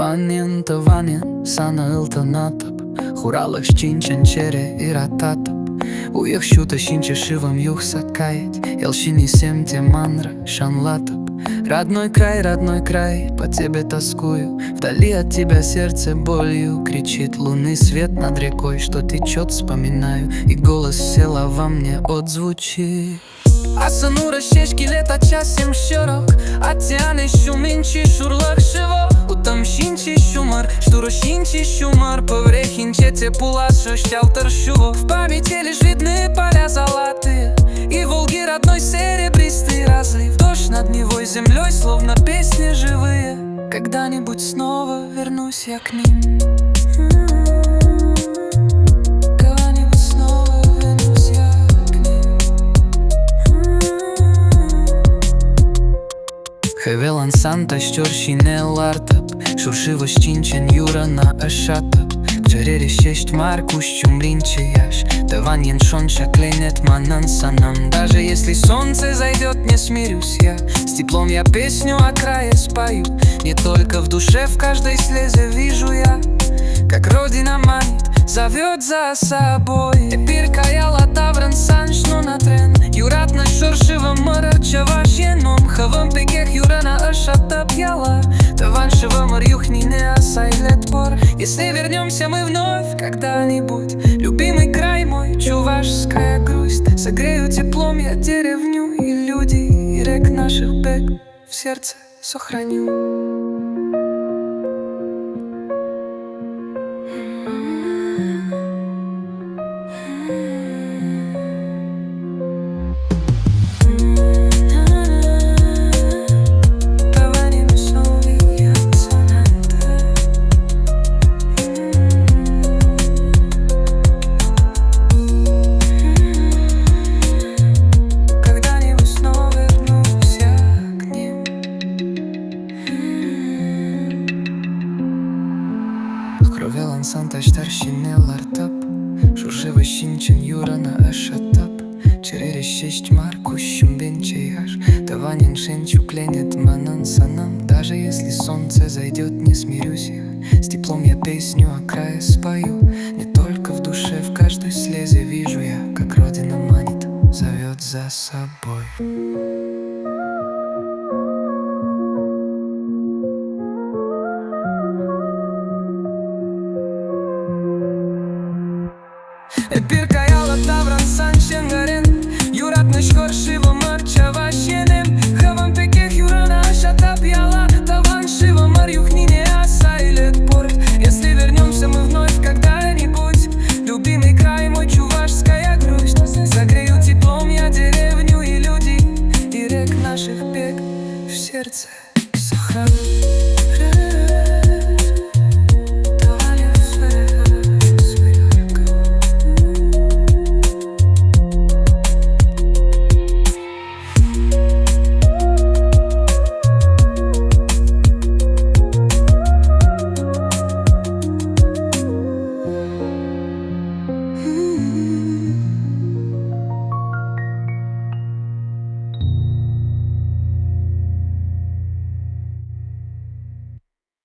Tăvanien sana ıltănatăp Huralăk shqincën qere I ratatăp Ujëh shutë shinqë shivëm juh sa kajt Ел shini sem te мандра шанлатăп Родной край, по тебе тоскую Вдали от тебя сердце болью кричит Лунный свет над рекой, что течет, вспоминаю И голос села во мне отзвучит A să nu rășești chileta ceasem șoroc Ateane shuminči shurlak shivo Utëm shinqi shumar, штуро shinqi shumar Поврехин те пулашо штялтер шуво В памяти лишь видны поля золотые И Волги родной серебристый разлив Дождь над Невой землей, словно песни живые Когда-нибудь снова вернусь я к ним Хевелан Санта ștorșine lartăp Șurșivă șcincen юрана ашатăp Cerere șești mari cu șciumblincеяш Тăvanien шонша клейнет манан санам Даже если солнце зайдет, не смирюсь я С теплом я песню о крае спою Не только в душе, в каждой слезе вижу я Как родина манит, зовет за собой Епирка яла тавран саншно на трен Юратна șorșivă mărăr ceva șenom Хăvăm pe gheh юрана ашатăp яла Тăvanшivă măr юхнine асайлет пор Если вернемся мы вновь когда-нибудь Любимый край мой, чувашская грусть Согрею теплом я деревню и людей И рек наших бег в сердце сохраню Хровелан Санта ștorșine lartăp Șurșivă șcincen юрана ашатăp Cerere șești mari cu șciumblincеяш Тăvanien шенчу клейнет манан санам Даже если солнце зайдет, не смирюсь я С теплом я песню о крае спою Не только в душе, в каждой слезе вижу я Как родина манит, зовет за собой Епирка яла тавран саншен гарен Юратны șorșivă